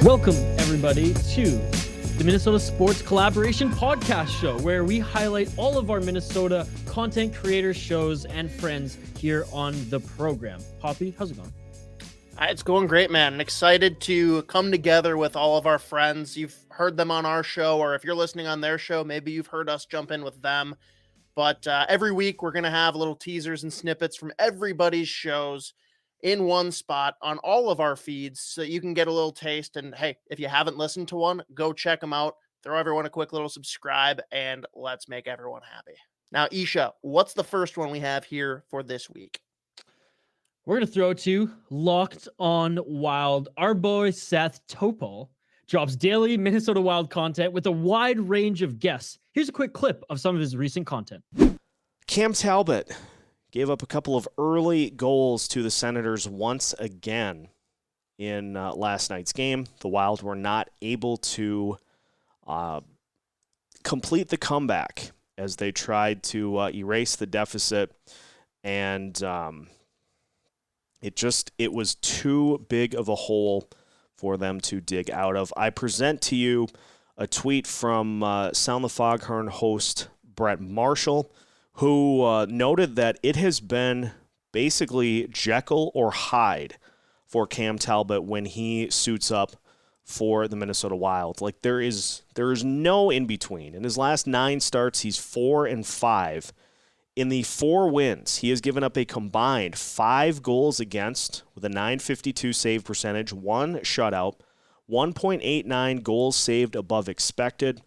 Welcome, everybody, to the Minnesota Sports Collaboration Podcast Show, where we highlight all of our Minnesota content creators, shows, and friends here on the program. Poppy, how's it going? It's going great, man. I'm excited to come together with all of our friends. You've heard them on our show, or if you're listening on their show, maybe you've heard us jump in with them. But every week, we're going to have little teasers and snippets from everybody's shows in one spot on all of our feeds so you can get a little taste. And hey, if you haven't listened to one, go check them out. Throw everyone a quick little subscribe, and let's make everyone happy. Now, Isha, what's the first one we have here for this week? We're going to throw to LockedOn Wild. Our boy Seth Topol drops daily Minnesota Wild content with a wide range of guests. Here's a quick clip of some of his recent content. Cam Talbot gave up a couple of early goals to the Senators once again in last night's game. The Wild were not able to complete the comeback as they tried to erase the deficit, and it was too big of a hole for them to dig out of. I present to you a tweet from Sound the Foghorn host Brett Marshall, who noted that it has been basically Jekyll or Hyde for Cam Talbot when he suits up for the Minnesota Wild. Like, there is no in-between. In his last 9 starts, he's 4-5. In the 4 wins, he has given up a combined 5 goals against with a .952 save percentage, 1 shutout, 1.89 goals saved above expected,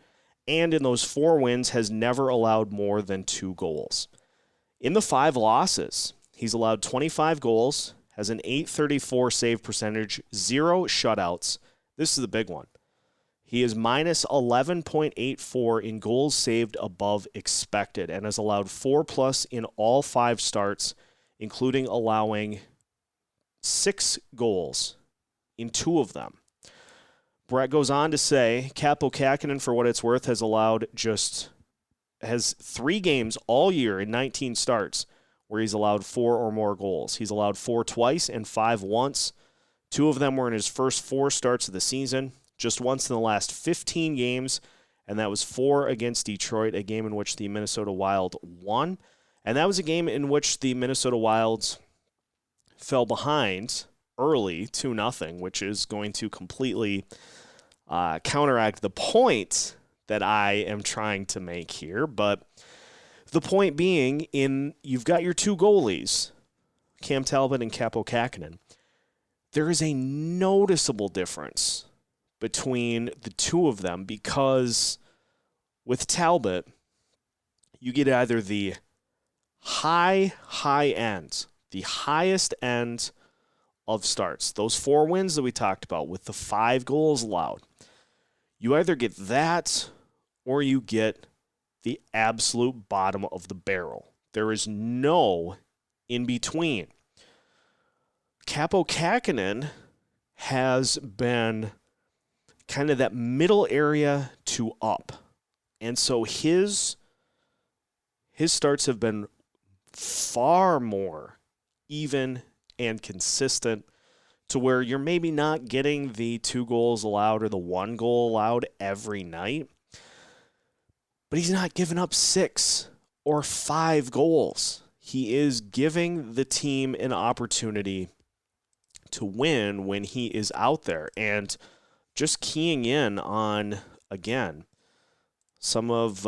and in those 4 wins has never allowed more than 2 goals. In the 5 losses, he's allowed 25 goals, has an .834 save percentage, 0 shutouts. This is the big one. He is minus 11.84 in goals saved above expected and has allowed 4+ in all 5 starts, including allowing 6 goals in 2 of them. Brett goes on to say, Kaapo Kähkönen, for what it's worth, has 3 games all year in 19 starts where he's allowed 4 or more goals. He's allowed 4 twice and 5 once. 2 of them were in his first 4 starts of the season, just once in the last 15 games, and that was 4 against Detroit, a game in which the Minnesota Wild won. And that was a game in which the Minnesota Wilds fell behind early 2-0, which is going to completely counteract the point that I am trying to make here. But the point being, you've got your 2 goalies, Cam Talbot and Kaapo Kähkönen. There is a noticeable difference between the 2 of them, because with Talbot, you get either the high end, the highest end of starts, those 4 wins that we talked about with the 5 goals allowed. You either get that or you get the absolute bottom of the barrel. There is no in between. Kaapo Kähkönen has been kind of that middle area to up. And so his starts have been far more even and consistent, to where you're maybe not getting the 2 goals allowed or the 1 goal allowed every night. But he's not giving up 6 or 5 goals. He is giving the team an opportunity to win when he is out there. And just keying in on, again, some of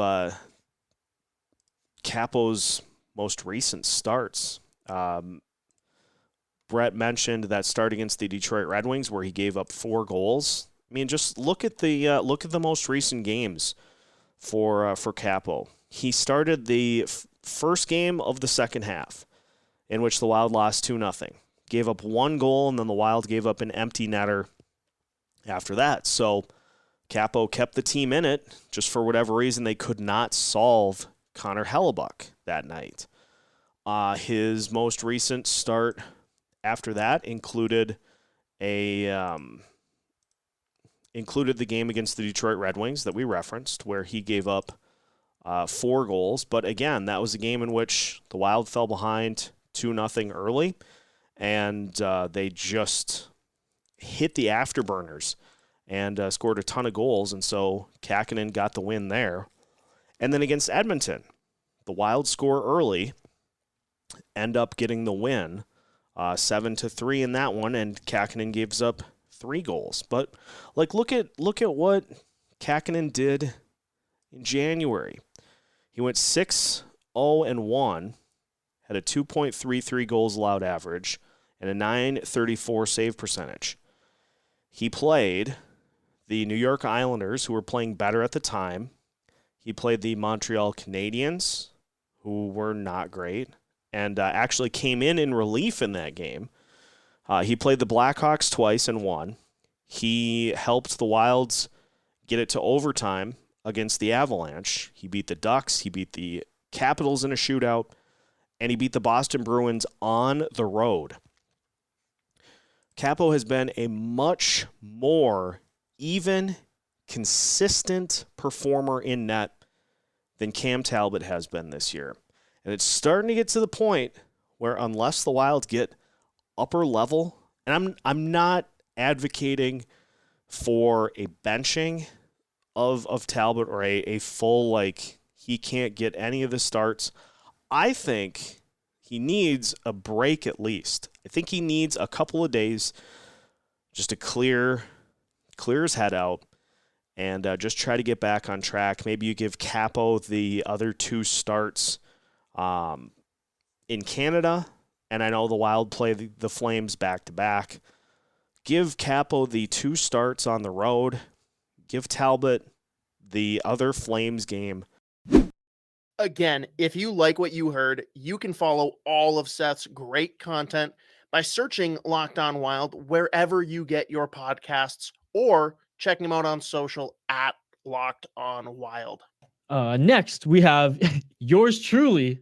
Kaapo's most recent starts. Brett mentioned that start against the Detroit Red Wings where he gave up 4 goals. I mean, just look at the most recent games for Kaapo. He started the first game of the second half, in which the Wild lost 2-0. Gave up 1 goal, and then the Wild gave up an empty netter after that. So Kaapo kept the team in it. Just for whatever reason, they could not solve Connor Hellebuck that night. His most recent start after that included the game against the Detroit Red Wings that we referenced, where he gave up 4 goals. But again, that was a game in which the Wild fell behind 2-0 early, and they just hit the afterburners and scored a ton of goals, and so Kakkonen got the win there. And then against Edmonton, the Wild score early, end up getting the win, 7-3 in that one, and Kakkonen gives up 3 goals. But like, look at what Kakkonen did in January. He went 6-0-1, had a 2.33 goals allowed average, and a .934 save percentage. He played the New York Islanders, who were playing better at the time. He played the Montreal Canadiens, who were not great, and actually came in relief in that game. He played the Blackhawks twice and won. He helped the Wilds get it to overtime against the Avalanche. He beat the Ducks. He beat the Capitals in a shootout. And he beat the Boston Bruins on the road. Capo has been a much more even, consistent performer in net than Cam Talbot has been this year. And it's starting to get to the point where unless the Wild get upper level, and I'm not advocating for a benching of Talbot or a full, like, he can't get any of the starts. I think he needs a break at least. I think he needs a couple of days just to clear his head out and just try to get back on track. Maybe you give Capo the other 2 starts in Canada, and I know the Wild play the Flames back-to-back. Give Capo the 2 starts on the road. Give Talbot the other Flames game. Again, if you like what you heard, you can follow all of Seth's great content by searching LockedOn Wild wherever you get your podcasts, or checking him out on social at LockedOn Wild. Next, we have yours truly,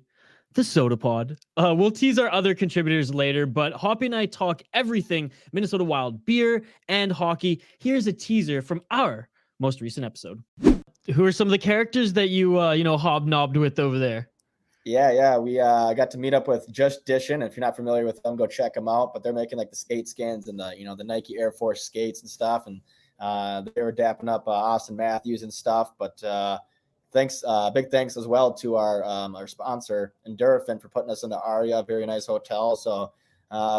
the Sota Pod. We'll tease our other contributors later, but Hoppy and I talk everything Minnesota Wild beer and hockey. Here's a teaser from our most recent episode. Who are some of the characters that you hobnobbed with over there? Yeah. We got to meet up with Just Dishin'. If you're not familiar with them, go check them out. But they're making like the skate skins and the Nike Air Force skates and stuff. And they were dapping up Austin Matthews and stuff. But big thanks as well to our sponsor Endorphin for putting us in the Aria, very nice hotel. So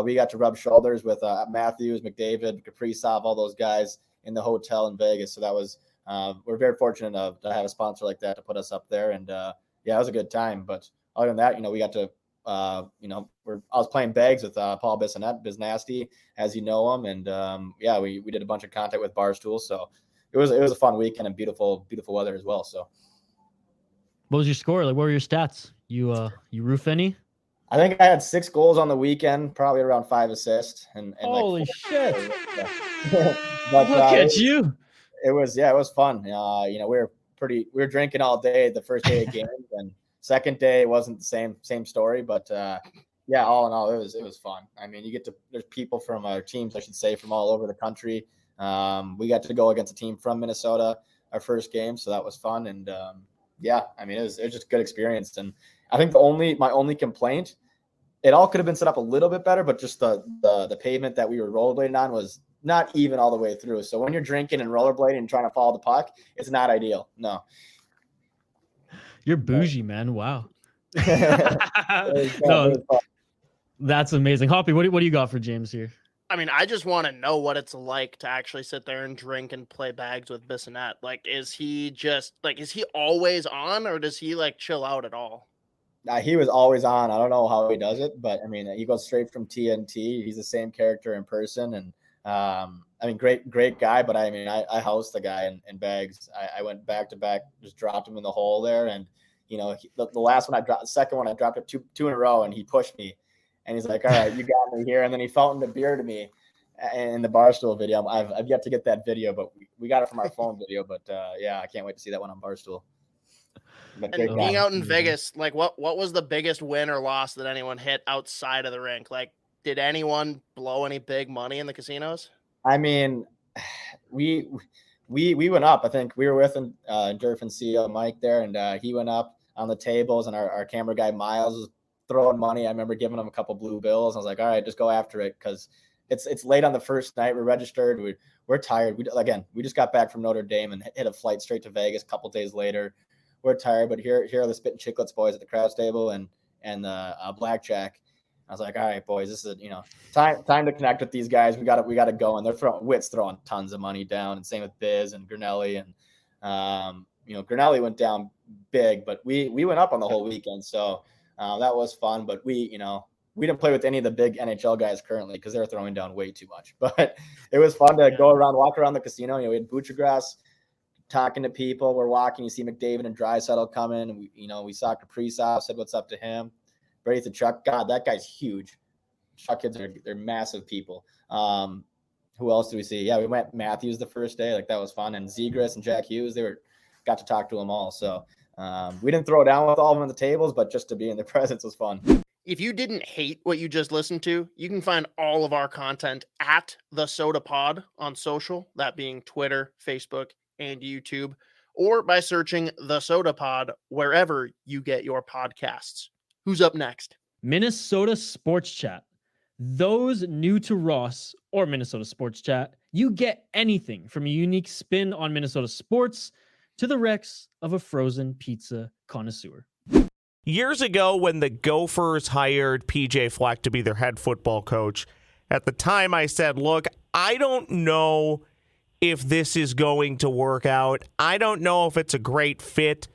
we got to rub shoulders with Matthews, McDavid, Kaprizov, all those guys in the hotel in Vegas. So that was we're very fortunate to have a sponsor like that to put us up there. And it was a good time. But other than that, we got to I was playing bags with Paul Bissonette, as you know him, and we did a bunch of contact with Barstool. So it was a fun weekend and beautiful weather as well. So. What was your score? Like, what were your stats? You roof any? I think I had 6 goals on the weekend, probably around 5 assists. And holy shit! But, look at you. It was fun. We were drinking all day the first day of games, and second day it wasn't the same story. But all in all, it was fun. I mean, there's people from our teams, I should say, from all over the country. We got to go against a team from Minnesota our first game, so that was fun. And it was just a good experience. And I think my only complaint, it all could have been set up a little bit better, but just the pavement that we were rollerblading on was not even all the way through. So when you're drinking and rollerblading and trying to follow the puck, it's not ideal. No. You're bougie, man. Wow. No, that's amazing. Hoppy, what do you got for James here? I mean, I just want to know what it's like to actually sit there and drink and play bags with Bissonette. Like, is he always on, or does he chill out at all? He was always on. I don't know how he does it, but I mean, he goes straight from TNT. He's the same character in person. And great guy, but I mean, I housed the guy in bags. I went back to back, just dropped him in the hole there. And, the last one the second one, I dropped it two in a row, and he pushed me. And he's like, all right, you got me here. And then he fountained a beer to me in the Barstool video. I've yet to get that video, but we got it from our phone video. But I can't wait to see that one on Barstool. And being out in Vegas, what was the biggest win or loss that anyone hit outside of the rink? Like, did anyone blow any big money in the casinos? I mean, we went up. I think we were with Endorphin CEO Mike there, and he went up on the tables, and our camera guy Miles was throwing money. I remember giving him a couple blue bills. I was like, all right, just go after it, because it's late on the first night. We're registered. We're tired. We just got back from Notre Dame and hit a flight straight to Vegas a couple days later. We're tired, but here are the Spittin' Chicklets boys at the craps table and blackjack. I was like, all right, boys, this is time to connect with these guys. We got to go, and they're throwing tons of money down, and same with Biz and Grinelli, and Grinelli went down big, but we went up on the whole weekend, so that was fun. But we didn't play with any of the big NHL guys currently because they're throwing down way too much. But it was fun to walk around the casino. We had Butchergrass talking to people. We're walking. You see McDavid and Draisaitl coming, and we saw Kaprizov, said what's up to him. Brady Tkachuk, God, that guy's huge. Chuck kids they're massive people. Who else do we see? Yeah, we went Matthews the first day. Like, that was fun. And Zegras and Jack Hughes, got to talk to them all. So we didn't throw down with all of them on the tables, but just to be in their presence was fun. If you didn't hate what you just listened to, you can find all of our content at the Sota Pod on social, that being Twitter, Facebook, and YouTube, or by searching the Sota Pod wherever you get your podcasts. Who's up next? Minnesota Sports Chat. Those new to Ross or Minnesota Sports Chat, you get anything from a unique spin on Minnesota sports to the Rex of a frozen pizza connoisseur. Years ago, when the Gophers hired PJ Fleck to be their head football coach, at the time I said, look, I don't know if this is going to work out. I don't know if it's a great fit,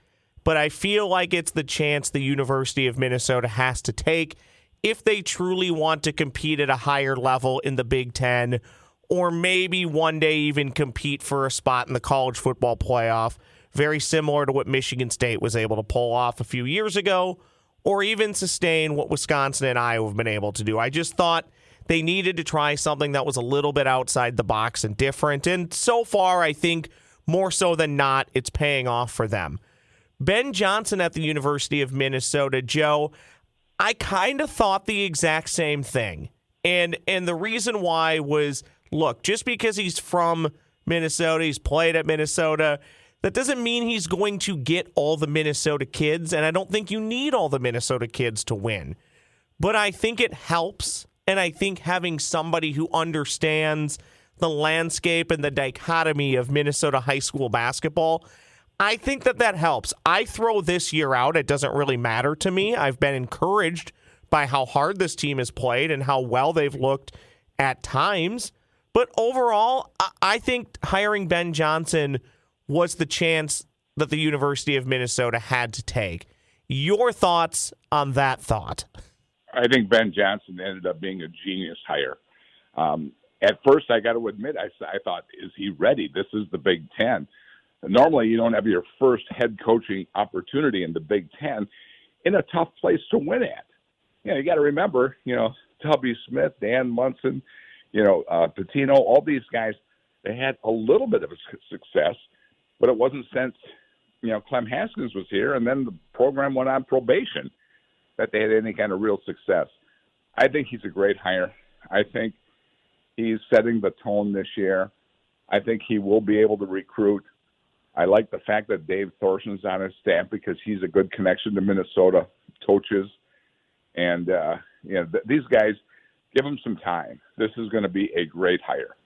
but I feel like it's the chance the University of Minnesota has to take if they truly want to compete at a higher level in the Big Ten, or maybe one day even compete for a spot in the college football playoff, very similar to what Michigan State was able to pull off a few years ago, or even sustain what Wisconsin and Iowa have been able to do. I just thought they needed to try something that was a little bit outside the box and different, and so far, I think more so than not, it's paying off for them. Ben Johnson at the University of Minnesota, Joe, I kind of thought the exact same thing. And the reason why was, look, just because he's from Minnesota, he's played at Minnesota, that doesn't mean he's going to get all the Minnesota kids, and I don't think you need all the Minnesota kids to win. But I think it helps, and I think having somebody who understands the landscape and the dichotomy of Minnesota high school basketball, I think that helps. I throw this year out. It doesn't really matter to me. I've been encouraged by how hard this team has played and how well they've looked at times. But overall, I think hiring Ben Johnson was the chance that the University of Minnesota had to take. Your thoughts on that thought? I think Ben Johnson ended up being a genius hire. At first, I got to admit, I thought, is he ready? This is the Big Ten. Normally, you don't have your first head coaching opportunity in the Big Ten in a tough place to win at. You got to remember, Tubby Smith, Dan Munson, Patino, all these guys, they had a little bit of a success, but it wasn't since, Clem Haskins was here and then the program went on probation that they had any kind of real success. I think he's a great hire. I think he's setting the tone this year. I think he will be able to recruit. I like the fact that Dave Thorson's on his staff because he's a good connection to Minnesota coaches. And, these guys, give them some time. This is going to be a great hire.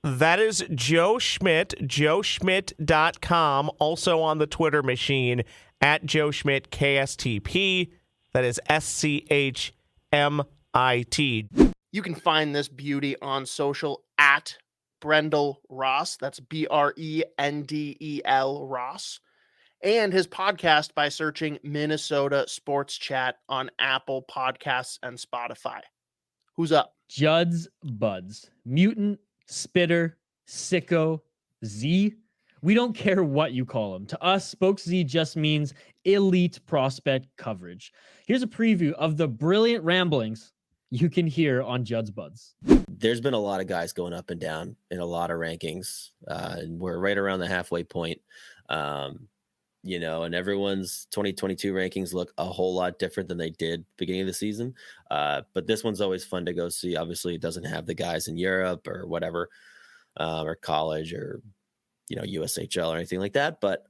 That is Joe Schmidt, joeschmidt.com, also on the Twitter machine, at Joe Schmidt, KSTP. That is SCHMIT. You can find this beauty on social at Brendel Ross. That's BRENDEL Ross. And his podcast by searching Minnesota Sports Chat on Apple Podcasts and Spotify. Who's up? Judd'z Budds. Mutant, Spitter, Sicko, Z. We don't care what you call him. To us, Spokes Z just means elite prospect coverage. Here's a preview of the brilliant ramblings you can hear on Judd'z Budds. There's been a lot of guys going up and down in a lot of rankings. And we're right around the halfway point. And everyone's 2022 rankings look a whole lot different than they did beginning of the season. But this one's always fun to go see. Obviously, it doesn't have the guys in Europe or whatever, or college or, USHL or anything like that. But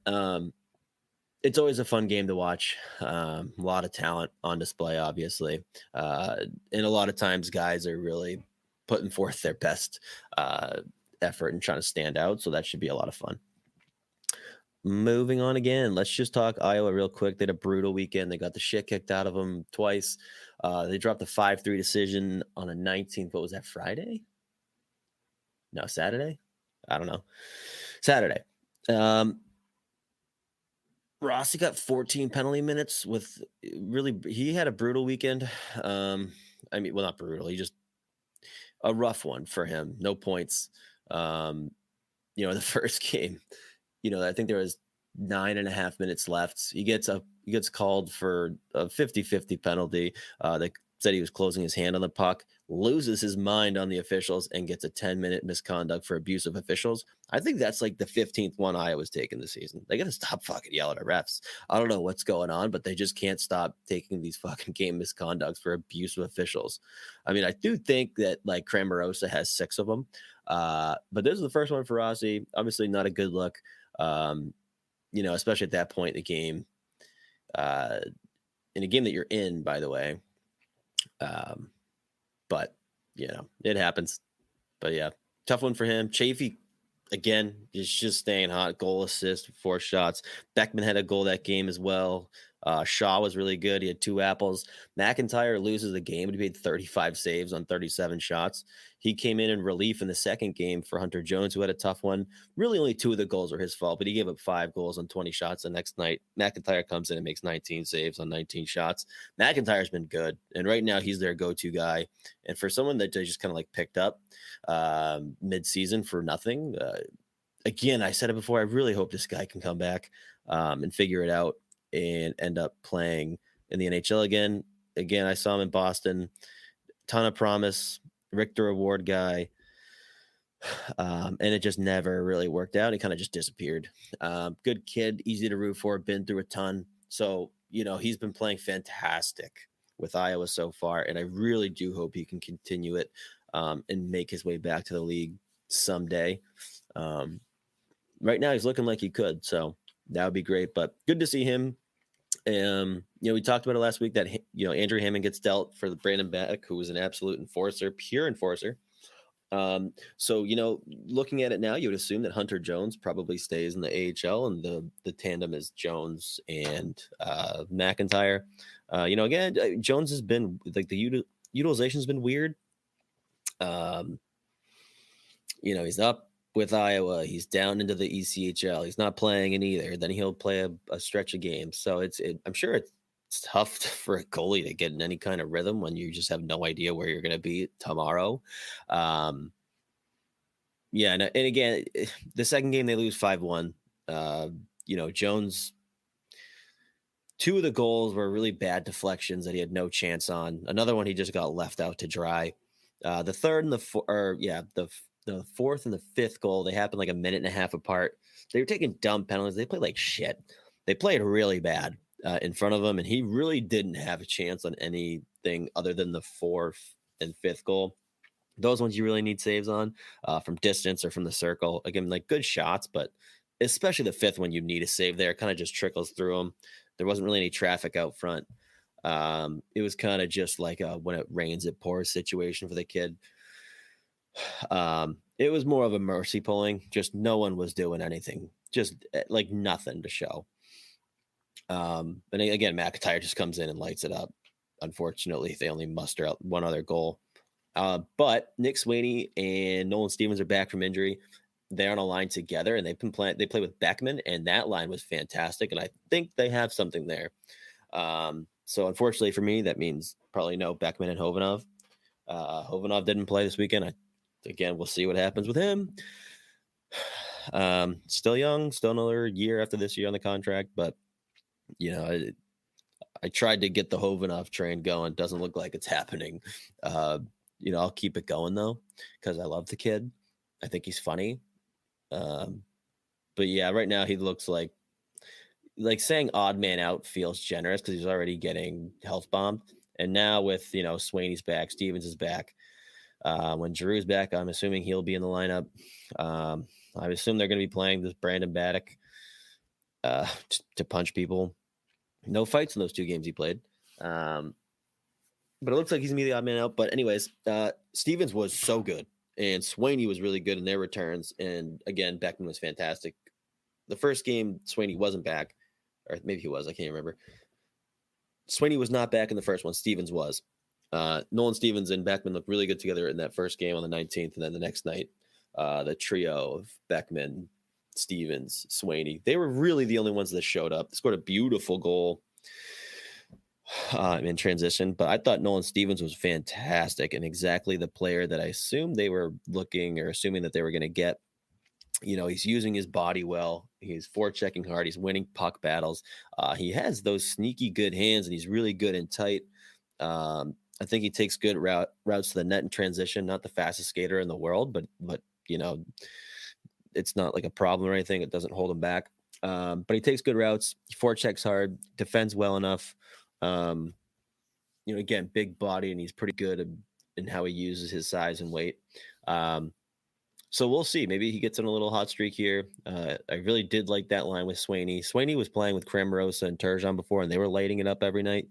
it's always a fun game to watch. A lot of talent on display, obviously. And a lot of times guys are really putting forth their best effort and trying to stand out. So that should be a lot of fun. Moving on again, let's just talk Iowa real quick. They had a brutal weekend. They got the shit kicked out of them twice. They dropped a 5-3 decision on a 19th. What was that, Friday? No, Saturday? I don't know. Saturday. Rossi got 14 penalty minutes with he had a brutal weekend. Well, not brutal. He just a rough one for him. No points. The first game, I think there was 9.5 minutes left. He gets called for a 50-50 penalty. They said he was closing his hand on the puck, loses his mind on the officials, and gets a 10-minute misconduct for abuse of officials. I think that's like the 15th one Iowa's taken this season. They got to stop fucking yelling at refs. I don't know what's going on, but they just can't stop taking these fucking game misconducts for abuse of officials. I mean, I do think that like Cramarosa has 6 of them, but this is the first one for Rossi. Obviously not a good look, especially at that point in the game, in a game that you're in, by the way. But it happens. But yeah, tough one for him. Chafee, again, is just staying hot. Goal, assist, 4 shots. Beckman had a goal that game as well. Shaw was really good. He had 2 apples. McIntyre loses the game, but he made 35 saves on 37 shots. He came in relief in the second game for Hunter Jones, who had a tough one. Really, only 2 of the goals were his fault, but he gave up 5 goals on 20 shots the next night. McIntyre comes in and makes 19 saves on 19 shots. McIntyre's been good, and right now he's their go-to guy. And for someone that they just kind of like picked up mid-season for nothing, again, I said it before, I really hope this guy can come back and figure it out and end up playing in the NHL again. Again, I saw him in Boston. Ton of promise. Richter Award guy. And it just never really worked out. He kind of just disappeared. Good kid, easy to root for, been through a ton. So, he's been playing fantastic with Iowa so far. And I really do hope he can continue it and make his way back to the league someday. Right now he's looking like he could. So that would be great, but good to see him. We talked about it last week that, Andrew Hammond gets dealt for the Brandon Baddock, who was an absolute enforcer, pure enforcer. So, looking at it now, you would assume that Hunter Jones probably stays in the AHL, and the tandem is Jones and McIntyre. Again, Jones has been like the utilization has been weird. He's up with Iowa, he's down into the ECHL. He's not playing in either. Then he'll play a stretch of games. So I'm sure it's tough for a goalie to get in any kind of rhythm when you just have no idea where you're going to be tomorrow. And again, the second game they lose 5-1. Jones, 2 of the goals were really bad deflections that he had no chance on. Another one he just got left out to dry. The third and the fourth and the fifth goal, they happened like a minute and a half apart. They were taking dumb penalties. They played like shit. They played really bad in front of him, and he really didn't have a chance on anything other than the 4th and 5th goal. Those ones you really need saves on from distance or from the circle. Again, like good shots, but especially the 5th one, you need a save there. It kind of just trickles through them. There wasn't really any traffic out front. It was kind of just like a when it rains, it pours situation for the kid. It was more of a mercy pulling. Just no one was doing anything. Just like nothing to show. And again, McIntyre just comes in and lights it up. Unfortunately, they only muster out 1 other goal. But Nick Sweeney and Nolan Stevens are back from injury. They're on a line together, and they've been playing. They play with Beckman, and that line was fantastic. And I think they have something there. So unfortunately for me, that means probably no Beckman and Hovanov. Hovanov didn't play this weekend. Again, we'll see what happens with him. Still young, still another year after this year on the contract, but I tried to get the Hovanov train going. Doesn't look like it's happening. I'll keep it going though, because I love the kid. I think he's funny. But yeah, right now he looks like saying odd man out feels generous because he's already getting health bombed. And now with, Sweeney's back, Stevens is back. When Drew's back, I'm assuming he'll be in the lineup. I assume they're going to be playing this Brandon Baddock to punch people. No fights in those 2 games he played. But it looks like he's going to be the odd man out. But anyways, Stevens was so good, and Swaney was really good in their returns. And again, Beckman was fantastic. The first game, Swaney wasn't back, or maybe he was. I can't remember. Swaney was not back in the first one. Stevens was. Nolan Stevens and Beckman looked really good together in that first game on the 19th, and then the next night, the trio of Beckman, Stevens, Swaney, they were really the only ones that showed up. They scored a beautiful goal in transition, but I thought Nolan Stevens was fantastic and exactly the player that I assumed they were looking or assuming that they were going to get. He's using his body well. He's forechecking hard. He's winning puck battles. He has those sneaky good hands, and he's really good and tight. I think he takes good routes to the net in transition. Not the fastest skater in the world, but it's not like a problem or anything. It doesn't hold him back. But he takes good routes. He forechecks hard, defends well enough. Again, big body, and he's pretty good in how he uses his size and weight. So we'll see. Maybe he gets on a little hot streak here. I really did like that line with Swaney. Swaney was playing with Cramarosa and Turgeon before, and they were lighting it up every night.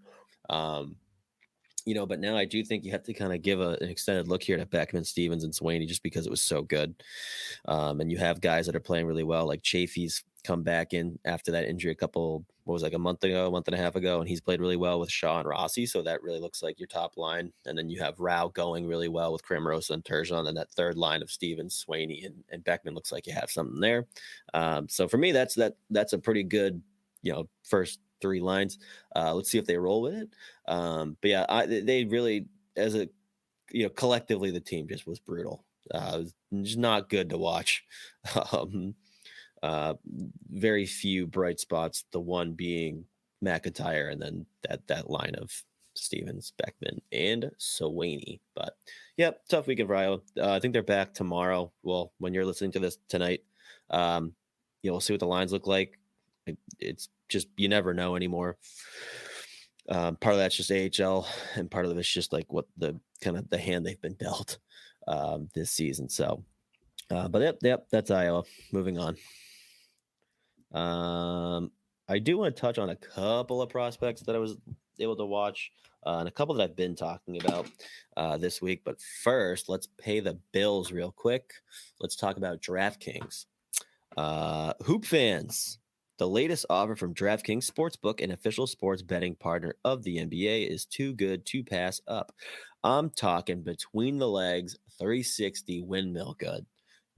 But now I do think you have to kind of give an extended look here to Beckman, Stevens, and Swaney just because it was so good. And you have guys that are playing really well, like Chafee's come back in after that injury a month and a half ago, and he's played really well with Shaw and Rossi, so that really looks like your top line. And then you have Rao going really well with Cramarosa and Turgeon, and that third line of Stevens, Swaney, and Beckman looks like you have something there. So for me, that's a pretty good, first three lines. Let's see if they roll with it. But yeah, they really, collectively, the team just was brutal. It was just not good to watch. Very few bright spots, the one being McIntyre, and then that line of Stevens, Beckman, and Swaney. But yep, tough weekend for Iowa. I think they're back tomorrow. Well, when you're listening to this tonight, we'll see what the lines look like. It's just, you never know anymore. Part of that's just AHL, and part of it's just like what the kind of the hand they've been dealt this season. So, but yep, that's Iowa. Moving on. I do want to touch on a couple of prospects that I was able to watch, and a couple that I've been talking about this week. But first, let's pay the bills real quick. Let's talk about DraftKings. Hoop fans, the latest offer from DraftKings Sportsbook, an official sports betting partner of the NBA, is too good to pass up. I'm talking between the legs, 360 windmill good.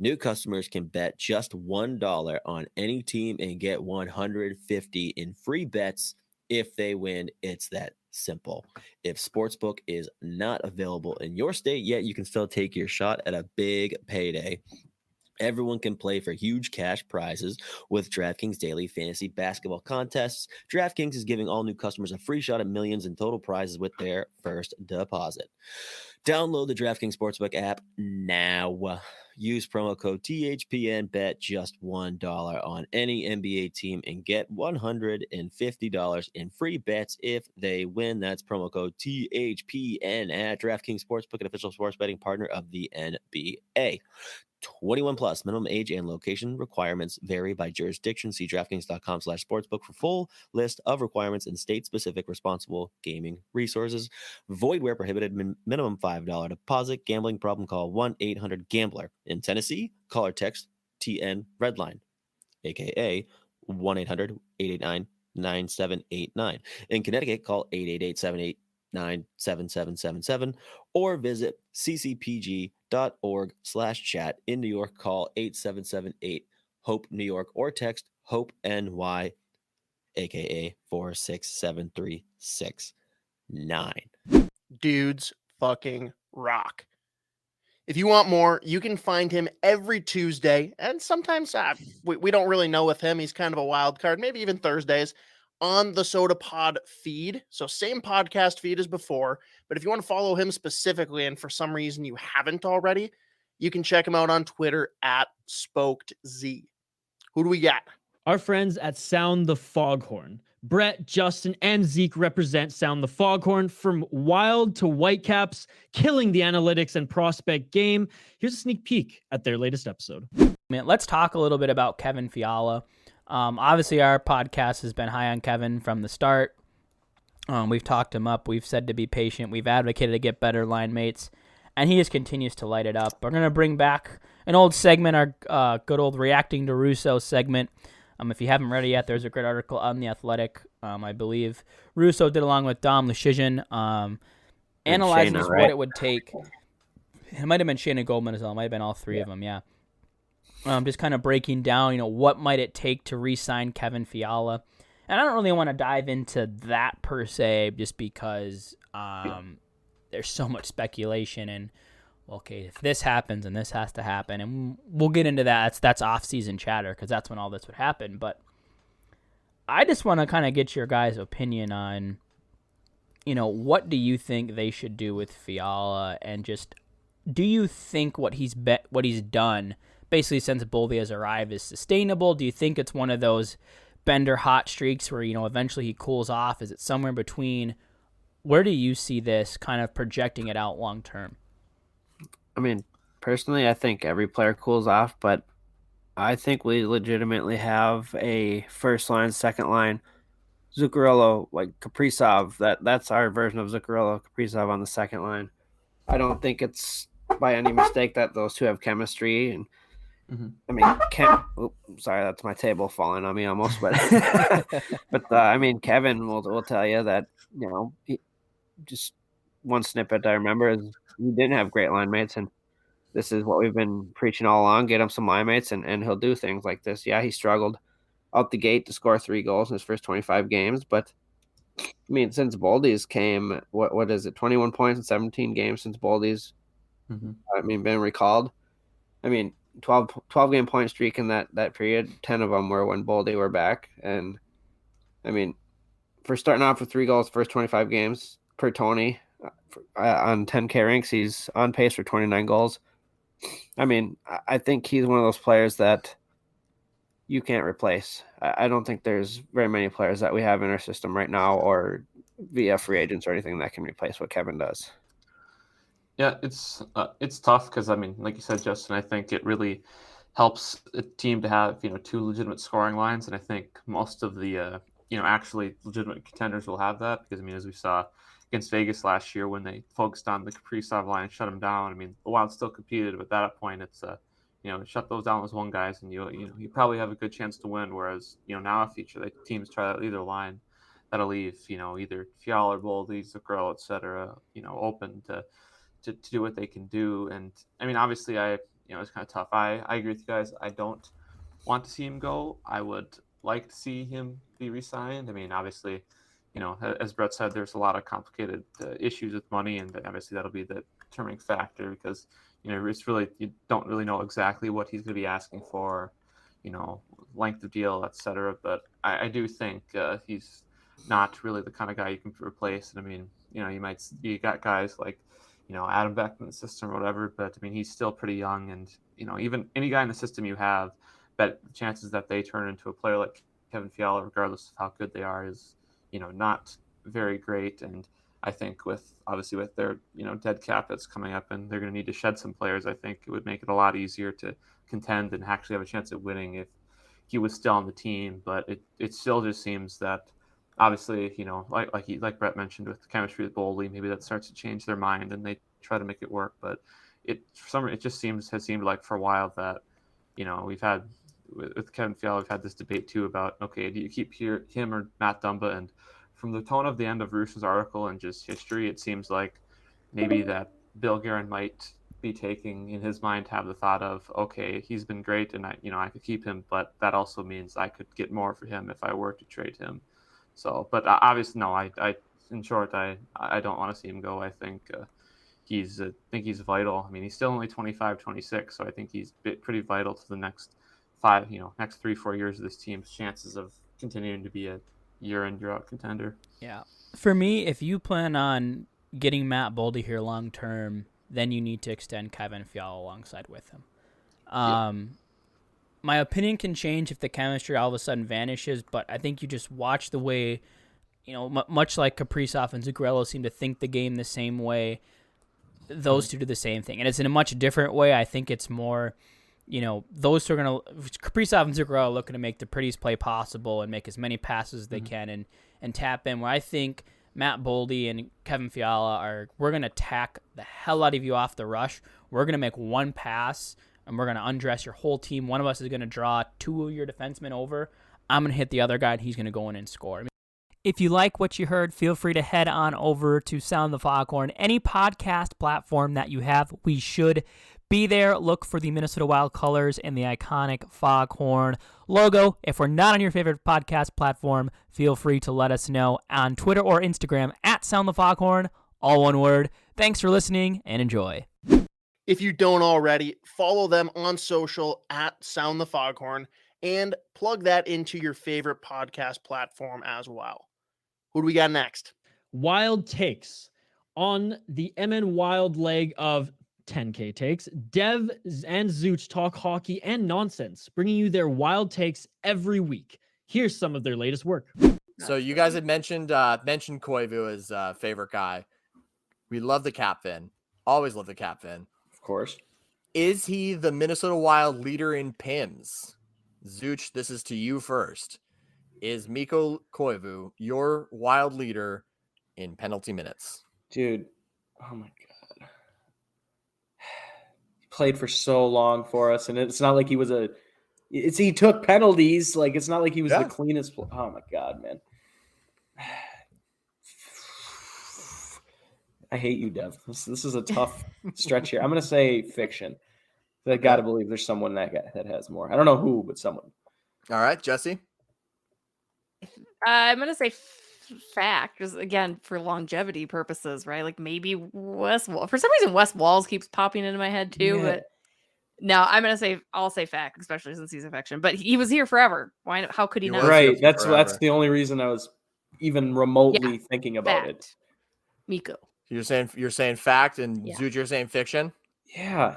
New customers can bet just $1 on any team and get $150 in free bets if they win. It's that simple. If Sportsbook is not available in your state yet, you can still take your shot at a big payday. Everyone can play for huge cash prizes with DraftKings daily fantasy basketball contests. DraftKings is giving all new customers a free shot at millions in total prizes with their first deposit. Download the DraftKings Sportsbook app now. Use promo code THPN. Bet just $1 on any NBA team and get $150 in free bets if they win. That's promo code THPN at DraftKings Sportsbook, an official sports betting partner of the NBA. 21 plus. Minimum age and location requirements vary by jurisdiction. See DraftKings.com/sportsbook for full list of requirements and state-specific responsible gaming resources. Void where prohibited. Minimum $5 deposit. Gambling problem? Call 1-800-GAMBLER. In Tennessee, call or text TN Redline, aka 1-800-889-9789. In Connecticut, call 888-789-7777 or visit ccpg.org/chat. In New York, call 8778-HOPE-NEW YORK or text HOPE-NY, aka 467-369. Dudes fucking rock. If you want more, you can find him every Tuesday, and sometimes we don't really know with him. He's kind of a wild card, maybe even Thursdays, on the Sota Pod feed. So same podcast feed as before. But if you want to follow him specifically, and for some reason you haven't already, you can check him out on Twitter at SpokedZ. Who do we got? Our friends at Sound the Foghorn. Brett, Justin, and Zeke represent Sound the Foghorn from Wild to Whitecaps, killing the analytics and prospect game. Here's a sneak peek at their latest episode. Let's talk a little bit about Kevin Fiala. Obviously, our podcast has been high on Kevin from the start. We've talked him up. We've said to be patient. We've advocated to get better line mates. and he just continues to light it up. We're going to bring back an old segment, our good old Reacting to Russo segment. If you haven't read it yet, there's a great article on The Athletic. I believe Russo did along with Dom Luszczyszyn, analyzing Shayna, what right? it would take. It might have been Shayna Goldman as well. It might have been all three of them, yeah. Just kind of breaking down, what might it take to re-sign Kevin Fiala. And I don't really want to dive into that per se, just because there's so much speculation and, okay, if this happens and this has to happen, and we'll get into that. That's off-season chatter because that's when all this would happen. But I just want to kind of get your guys' opinion on, what do you think they should do with Fiala, and just do you think what he's done basically since Boldy has arrived is sustainable? Do you think it's one of those Bender hot streaks where, eventually he cools off? Is it somewhere in between? Where do you see this kind of projecting it out long term? I mean, personally, I think every player cools off, but I think we legitimately have a first line, second line, Zuccarello, like Kaprizov. That's our version of Zuccarello, Kaprizov on the second line. I don't think it's by any mistake that those two have chemistry. And I mean, sorry, that's my table falling on me almost. But Kevin will tell you that he, just one snippet I remember is he didn't have great line mates, and this is what we've been preaching all along. Get him some line mates, and he'll do things like this. Yeah, he struggled out the gate to score 3 goals in his first 25 games, but I mean, since Boldy's came, what is it, 21 points in 17 games since Boldy's been recalled. I mean, 12 game point streak in that period, 10 of them were when Boldy were back. And I mean, for starting off with 3 goals first 25 games per Tony on 10K ranks, he's on pace for 29 goals. I mean, I think he's one of those players that you can't replace. I don't think there's very many players that we have in our system right now or via free agents or anything that can replace what Kevin does. Yeah, it's tough because, I mean, like you said, Justin, I think it really helps a team to have, 2 legitimate scoring lines. And I think most of the, actually legitimate contenders will have that because, I mean, as we saw against Vegas last year when they focused on the Kaprizov line and shut them down, I mean, the Wild still competed, but at that point it's, shut those down as one guys and you probably have a good chance to win. Whereas, now if each of the teams try that either line, that'll leave, either Fiala or Boldy, Zuccarello, et cetera, open to do what they can do. And I mean, obviously it's kind of tough. I agree with you guys. I don't want to see him go. I would like to see him be re-signed. I mean, obviously, as Brett said, there's a lot of complicated issues with money, and obviously that'll be the determining factor because, it's really, you don't really know exactly what he's going to be asking for, length of deal, et cetera. But I do think he's not really the kind of guy you can replace. And I mean, you got guys like, Adam Beck in the system or whatever, but I mean, he's still pretty young, and even any guy in the system you have, bet the chances that they turn into a player like Kevin Fiala, regardless of how good they are, is not very great. And I think with their dead cap that's coming up, and they're going to need to shed some players, I think it would make it a lot easier to contend and actually have a chance at winning if he was still on the team. But it still just seems that, obviously, like Brett mentioned with the chemistry with Boldy, maybe that starts to change their mind and they try to make it work. But it just has seemed like for a while that, we've had with Kevin Fiala, we've had this debate too about, okay, do you keep him or Matt Dumba? And from the tone of the end of Russo's article and just history, it seems like maybe that Bill Guerin might be taking in his mind to have the thought of, okay, he's been great and I could keep him, but that also means I could get more for him if I were to trade him. So, but obviously, no, in short, I don't want to see him go. I think he's vital. I mean, he's still only 25, 26, so I think he's pretty vital to the next 3-4 years of this team's chances of continuing to be a year in, year out contender. Yeah. For me, if you plan on getting Matt Boldy here long term, then you need to extend Kevin Fiala alongside with him. My opinion can change if the chemistry all of a sudden vanishes, but I think you just watch the way, much like Kaprizov and Zuccarello seem to think the game the same way, those two do the same thing. And it's in a much different way. I think it's more, those two are going to, Kaprizov and Zuccarello are looking to make the prettiest play possible and make as many passes as they can and tap in, where I think Matt Boldy and Kevin Fiala we're going to tack the hell out of you off the rush. We're going to make one pass, and we're going to undress your whole team. One of us is going to draw 2 of your defensemen over. I'm going to hit the other guy, and he's going to go in and score. If you like what you heard, feel free to head on over to Sound the Foghorn. Any podcast platform that you have, we should be there. Look for the Minnesota Wild colors and the iconic Foghorn logo. If we're not on your favorite podcast platform, feel free to let us know on Twitter or Instagram at Sound the Foghorn, all one word. Thanks for listening and enjoy. If you don't already, follow them on social at Sound the Foghorn and plug that into your favorite podcast platform as well. Who do we got next? Wild Takes. On the MN Wild leg of 10K Takes, Dev and Zooch talk hockey and nonsense, bringing you their wild takes every week. Here's some of their latest work. So you guys had mentioned Koivu as favorite guy. We love the captain. Always love the captain. Of course. Is he the Minnesota Wild leader in PIMS? Zooch, this is to you first. Is Mikko Koivu your Wild leader in penalty minutes? Dude, oh my God. He played for so long for us, and it's not like he was he took penalties. Like, it's not like he was the cleanest. Oh my God, man. I hate you, Dev. This is a tough stretch here. I'm going to say fiction. I got to believe there's someone that has more. I don't know who, but someone. All right, Jesse. I'm going to say fact, just again, for longevity purposes, right? Like maybe Wes Wall. For some reason, Wes Walls keeps popping into my head too, but no, I'll say fact, especially since he's affection. But he was here forever. Why? How could he not? Right. That's the only reason I was even remotely thinking about it. Mikko. You're saying fact, and Zooch, you're saying fiction? Yeah.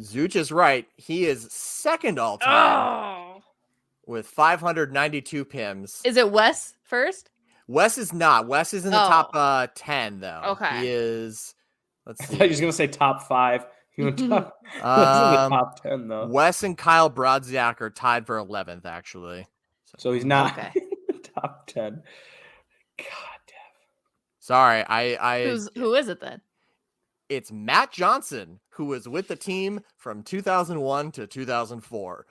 Zooch is right. He is second all time with 592 PIMs. Is it Wes first? Wes is not. Wes is in the top 10, though. Okay. He is, let's see. I thought he was going to say top 5. He went top, in the top 10, though. Wes and Kyle Brodziak are tied for 11th, actually. So he's not top 10. God. Sorry, who is it then? It's Matt Johnson, who was with the team from 2001 to 2004.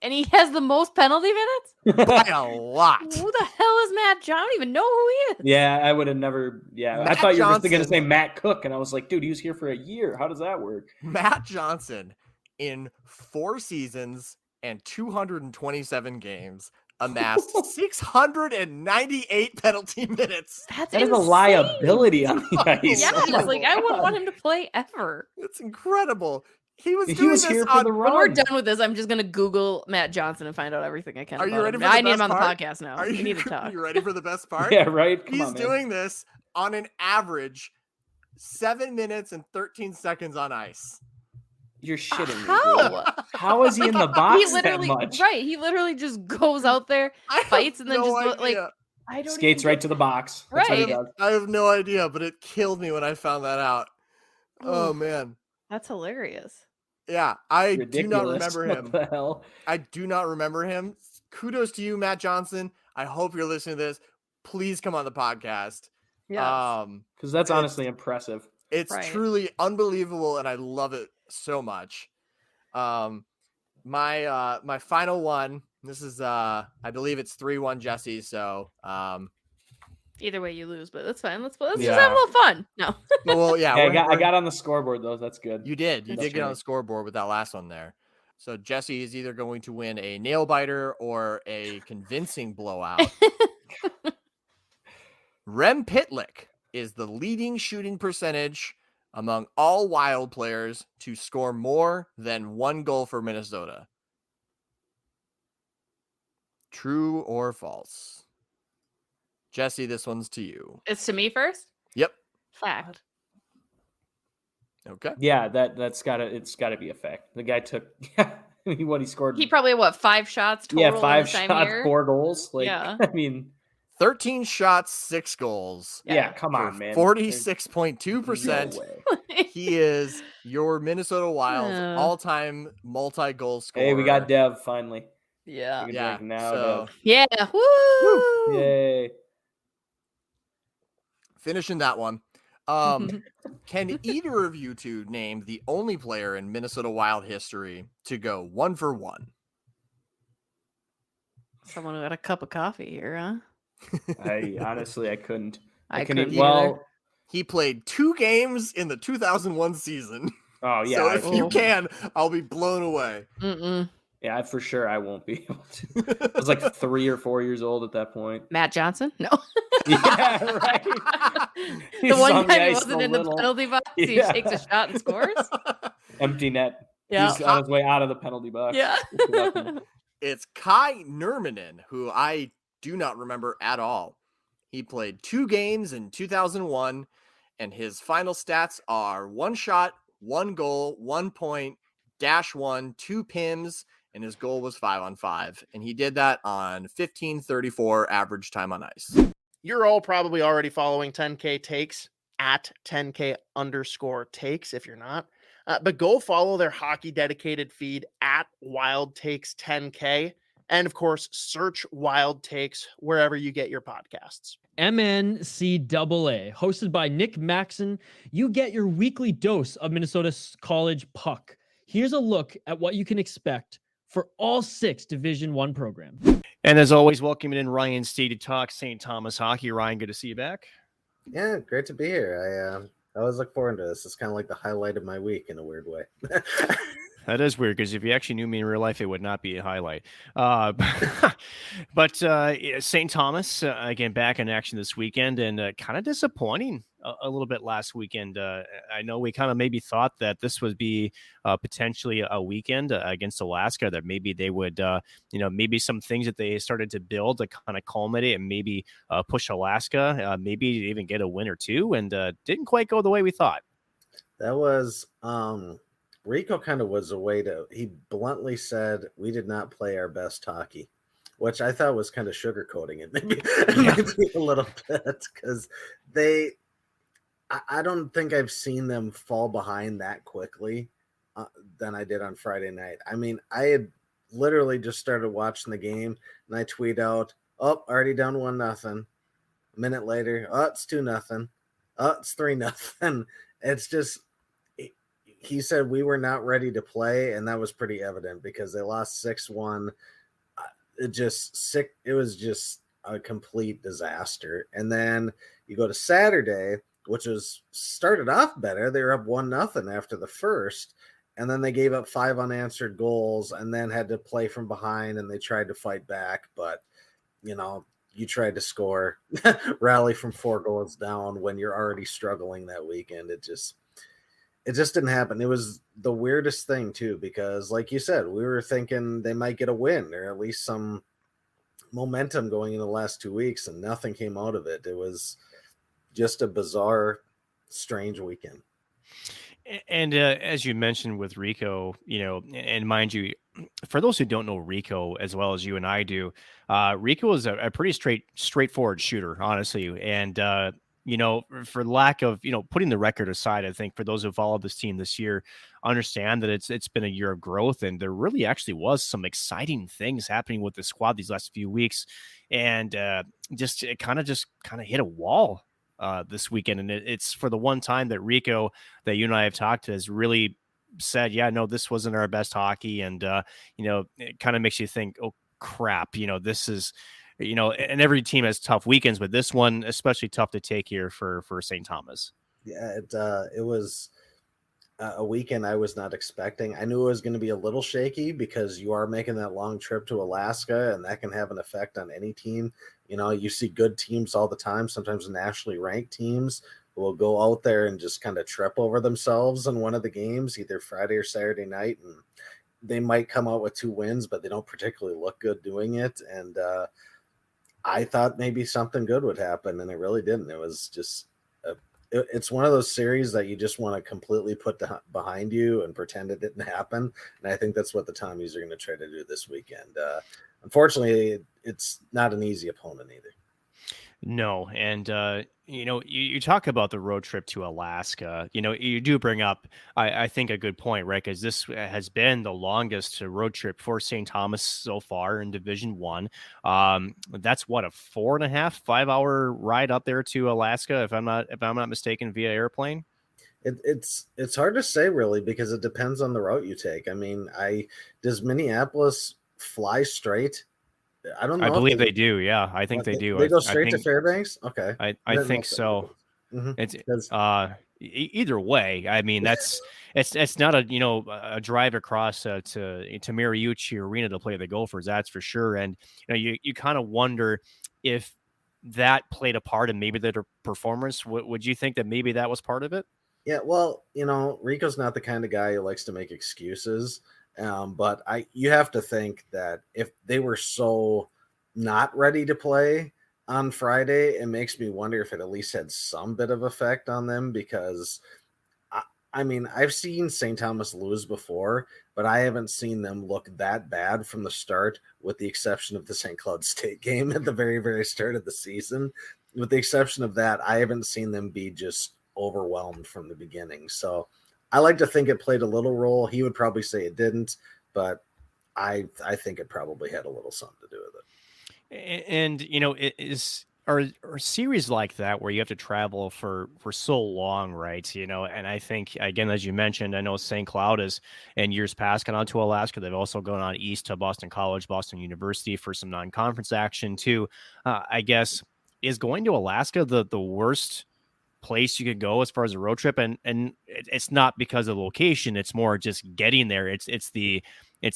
And he has the most penalty minutes? By a lot. Who the hell is Matt Johnson? I don't even know who he is. Yeah, I would have never. Yeah, I thought you were going to say Matt Cook, and I was like, dude, he was here for a year. How does that work? Matt Johnson, in 4 seasons and 227 games, amassed 698 penalty minutes. That is a liability on the ice. Yeah, like I wouldn't want him to play ever. It's incredible. He was here for the run. When we're done with this, I'm just gonna Google Matt Johnson and find out everything I can. Are you ready for I the need him best on the part? podcast now. We need to talk. You ready for the best part? Yeah, right. Come He's on, man. doing this on an average 7 minutes and 13 seconds on ice. You're shitting me. How? How is he in the box that much? Right. He literally just goes out there, fights, and then I don't skates right to the box. Right. That's what he does. I have no idea, but it killed me when I found that out. Oh man. That's hilarious. Yeah, I Ridiculous. do not remember him. What the hell? I do not remember him. Kudos to you, Matt Johnson. I hope you're listening to this. Please come on the podcast. Yeah. Because that's honestly impressive. It's truly unbelievable, and I love it so much. My final one. This is I believe it's 3-1 Jesse. So either way you lose, but that's fine. Let's just have a little fun. No. Well, yeah. I got on the scoreboard though. That's good. You did. You did get on the scoreboard with that last one there. So Jesse is either going to win a nail biter or a convincing blowout. Rem Pitlick is the leading shooting percentage among all Wild players to score more than 1 goal for Minnesota. True or false? Jesse, this one's to you. It's to me first? Yep. Fact. Okay. Yeah, it's gotta be a fact. The guy took what he scored. He probably 5 shots total. Yeah, 5 in the shots, year? 4 goals. Like, yeah. I mean, 13 shots, 6 goals. Yeah, come on, man. 46.2%. No He is your Minnesota Wild all-time multi-goal scorer. Hey, we got Dev finally. Yeah. Now, so, yeah. Woo! Yay. finishing that one. Can either of you two name the only player in Minnesota Wild history to go 1 for 1? Someone who had a cup of coffee here, huh? I couldn't. I couldn't Well, either. He played 2 games in the 2001 season. oh yeah, So if you Oh. can, I'll be blown away. Mm-mm. yeah, for sure I won't be able to. I was like 3 or 4 years old at that point. Matt Johnson? No. Yeah, right. The He's one on the time he ice wasn't a in the little. penalty box, he Yeah. takes a shot and scores. Empty net. Yeah. He's on his way out of the penalty box. Yeah. It's Kai Nurminen, who I do not remember at all. He played 2 games in 2001, and his final stats are 1 shot, 1 goal, 1 point, -1, 2 PIMs, and his goal was 5-on-5. And he did that on 15:34 average time on ice. You're all probably already following 10K Takes at 10K_takes if you're not. But go follow their hockey dedicated feed at Wild Takes 10K. And of course, search Wild Takes wherever you get your podcasts. MNCAA, hosted by Nick Maxon, you get your weekly dose of Minnesota's college puck. Here's a look at what you can expect for all 6 Division I programs. And as always, welcoming in Ryan Steed to talk St. Thomas hockey. Ryan, good to see you back. Yeah, great to be here. I always look forward to this. It's kind of like the highlight of my week in a weird way. That is weird because if you actually knew me in real life, it would not be a highlight. But St. Thomas, again, back in action this weekend and kind of disappointing a little bit last weekend. I know we kind of maybe thought that this would be potentially a weekend against Alaska, that maybe they would, maybe some things that they started to build to kind of culminate and maybe push Alaska, maybe even get a win or two, and didn't quite go the way we thought. That was Rico kind of was a way to, he bluntly said, we did not play our best hockey, which I thought was kind of sugarcoating it maybe a little bit, because I don't think I've seen them fall behind that quickly than I did on Friday night. I mean, I had literally just started watching the game and I tweet out, oh, already down 1-0. A minute later, oh, it's 2-0. Oh, it's 3-0. It's just, he said we were not ready to play, and that was pretty evident because they lost 6-1. It was just a complete disaster. And then you go to Saturday, which was started off better. They were up 1-0 after the first, and then they gave up 5 unanswered goals and then had to play from behind, and they tried to fight back. But, you tried to score, rally from 4 goals down when you're already struggling that weekend. It just didn't happen. It was the weirdest thing too, because like you said, we were thinking they might get a win or at least some momentum going in the last 2 weeks, and nothing came out of it. It was just a bizarre, strange weekend. And as you mentioned with Rico, and mind you, for those who don't know Rico as well as you and I do, Rico is a pretty straightforward shooter, honestly. And, for lack of, putting the record aside, I think for those who followed this team this year, understand that it's been a year of growth, and there really actually was some exciting things happening with the squad these last few weeks. And it kind of hit a wall this weekend. And it's for the one time that Rico, that you and I have talked to, has really said, yeah, no, this wasn't our best hockey. And, it kind of makes you think, oh, crap, this is, and every team has tough weekends, but this one especially tough to take here for St. Thomas. Yeah, it was a weekend I was not expecting. I knew it was going to be a little shaky because you are making that long trip to Alaska, and that can have an effect on any team. You see good teams all the time, sometimes nationally ranked teams who will go out there and just kind of trip over themselves in one of the games, either Friday or Saturday night, and they might come out with 2 wins, but they don't particularly look good doing it. And I thought maybe something good would happen, and it really didn't. It was just it's one of those series that you just want to completely put behind you and pretend it didn't happen. And I think that's what the Tommies are going to try to do this weekend. Unfortunately, it's not an easy opponent either. No, and you talk about the road trip to Alaska. You do bring up, I think, a good point, right? Because this has been the longest road trip for St. Thomas so far in Division One. That's what, a 4.5, 5 hour ride up there to Alaska, if I'm not mistaken, via airplane. It's hard to say really because it depends on the route you take. I mean, does Minneapolis fly straight? I don't know. I believe they do. Yeah, I think they do. They go I straight to think, Fairbanks. Okay, I think so. It's either way. I mean, it's not a drive across to Mariucci Arena to play the Gophers. That's for sure. And you kind of wonder if that played a part in maybe their performance. Would you think that maybe that was part of it? Yeah, well, Rico's not the kind of guy who likes to make excuses. But you have to think that if they were so not ready to play on Friday, it makes me wonder if it at least had some bit of effect on them because I mean, I've seen St. Thomas lose before, but I haven't seen them look that bad from the start, with the exception of the St. Cloud State game at the very, very start of the season. With the exception of that, I haven't seen them be just overwhelmed from the beginning. So I like to think it played a little role. He would probably say it didn't, but I think it probably had a little something to do with it. And are series like that where you have to travel for so long, right? And I think, again, as you mentioned, I know St. Cloud has in years past gone on to Alaska. They've also gone on east to Boston College, Boston University for some non-conference action too. I guess, is going to Alaska the worst place you could go as far as a road trip? And it's not because of the location, it's more just getting there. It's the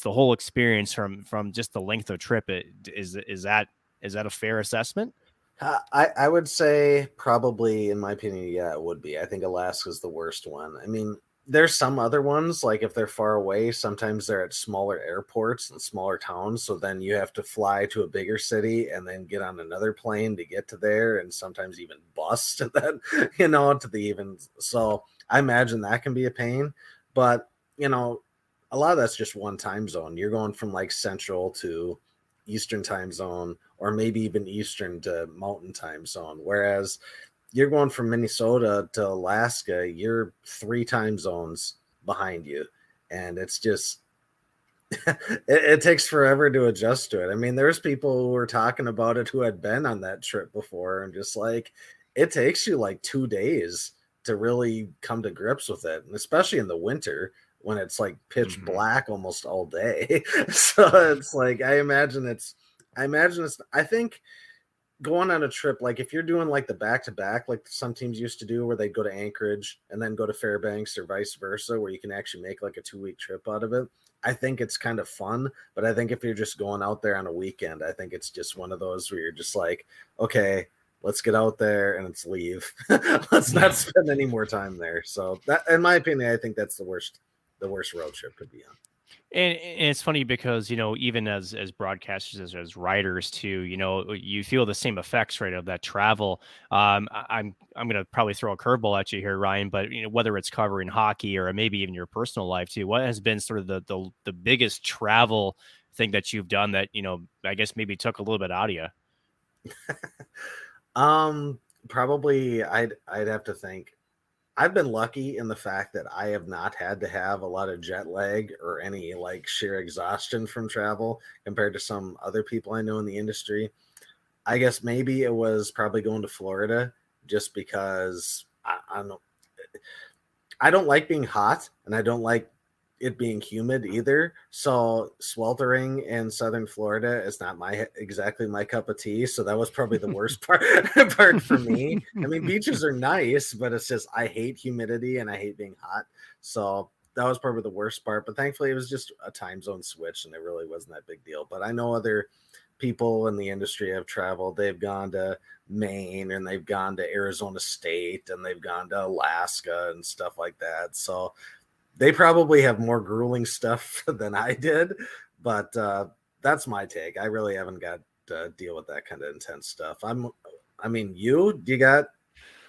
whole experience from just the length of trip. Is that a fair assessment? I would say probably, in my opinion, yeah, it would be. I think Alaska's the worst one. I mean, there's some other ones, like if they're far away, sometimes they're at smaller airports and smaller towns. So then you have to fly to a bigger city and then get on another plane to get to there, and sometimes even bus to that, to the even. So I imagine that can be a pain. But, a lot of that's just one time zone. You're going from like Central to Eastern time zone, or maybe even Eastern to Mountain time zone. Whereas you're going from Minnesota to Alaska, you're 3 time zones behind you. And it's just, it takes forever to adjust to it. I mean, there's people who were talking about it who had been on that trip before, and just like, it takes you like 2 days to really come to grips with it. And especially in the winter when it's like pitch black almost all day. So it's like, I think going on a trip, like if you're doing like the back-to-back, like some teams used to do, where they'd go to Anchorage and then go to Fairbanks or vice versa, where you can actually make like a 2-week trip out of it, I think it's kind of fun. But I think if you're just going out there on a weekend, I think it's just one of those where you're just like, okay, let's get out there and let's leave. Let's not spend any more time there. So that, in my opinion, I think that's the worst road trip to be on. And it's funny because, even as broadcasters, as writers too, you feel the same effects, right, of that travel. I'm going to probably throw a curveball at you here, Ryan, but whether it's covering hockey or maybe even your personal life too, what has been sort of the biggest travel thing that you've done that, I guess maybe took a little bit out of you? Probably I'd have to think. I've been lucky in the fact that I have not had to have a lot of jet lag or any like sheer exhaustion from travel compared to some other people I know in the industry. I guess maybe it was probably going to Florida, just because I don't like being hot, and I don't like it being humid either. So sweltering in southern Florida is not exactly my cup of tea. So that was probably the worst part for me. I mean, beaches are nice, but it's just, I hate humidity and I hate being hot. So that was probably the worst part. But thankfully it was just a time zone switch and it really wasn't that big deal. But I know other people in the industry have traveled. They've gone to Maine and they've gone to Arizona State and they've gone to Alaska and stuff like that. So they probably have more grueling stuff than I did, but that's my take. I really haven't got to deal with that kind of intense stuff. Do you got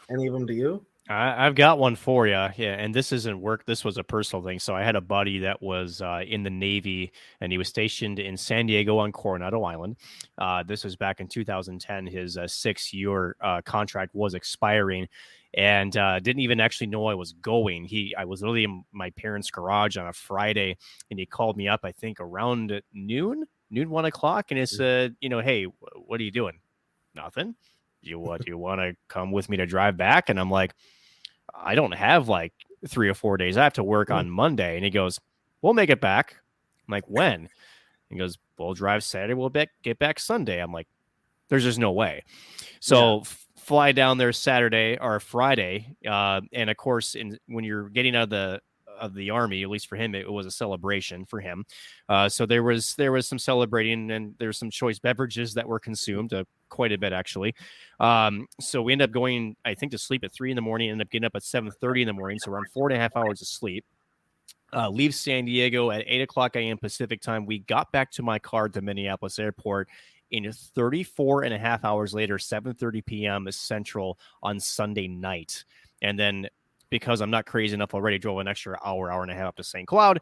any of them to you? I've got one for you. Yeah, and this isn't work. This was a personal thing. So I had a buddy that was in the Navy, and he was stationed in San Diego on Coronado Island. This was back in 2010. His 6-year contract was expiring, and didn't even actually know I was going. I was literally in my parents' garage on a Friday, and he called me up, I think around noon, 1 o'clock, and he said, hey, what are you doing? Nothing. Do you want to come with me to drive back? And I'm like, I don't have like 3 or 4 days. I have to work on Monday. And he goes, we'll make it back. I'm like, when? He goes, we'll drive Saturday. We'll get back Sunday. I'm like, there's just no way. So fly down there Saturday or Friday. And of course, when you're getting out of the Army, at least for him, it was a celebration for him. So there was some celebrating, and there's some choice beverages that were consumed, quite a bit actually. So we end up going, I think, to sleep at 3 a.m, end up getting up at 7:30 a.m. So around 4.5 hours of sleep. Leave San Diego at 8 a.m. Pacific time. We got back to my car at the Minneapolis airport in 34.5 hours later, 7:30 p.m. Central on Sunday night. And then, because I'm not crazy enough already, drove an extra hour and a half up to St. Cloud.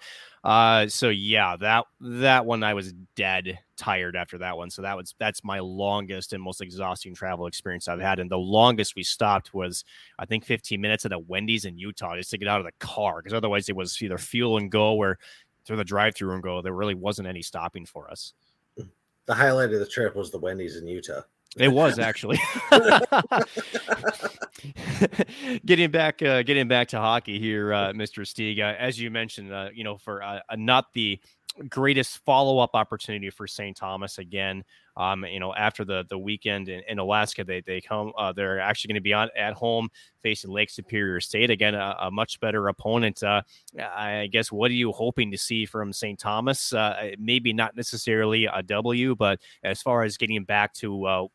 So yeah, that one, I was dead tired after that one. So that's my longest and most exhausting travel experience I've had. And the longest we stopped was, I think, 15 minutes at a Wendy's in Utah just to get out of the car. Because otherwise it was either fuel and go or through the drive-through and go. There really wasn't any stopping for us. The highlight of the trip was the Wendy's in Utah. It was actually. Getting back to hockey here, Mr. Stieg. As you mentioned, for not the greatest follow-up opportunity for St. Thomas again. After the weekend in Alaska, they come. They're actually going to be at home facing Lake Superior State again, a much better opponent. I guess, what are you hoping to see from St. Thomas? Maybe not necessarily a W, but as far as getting back to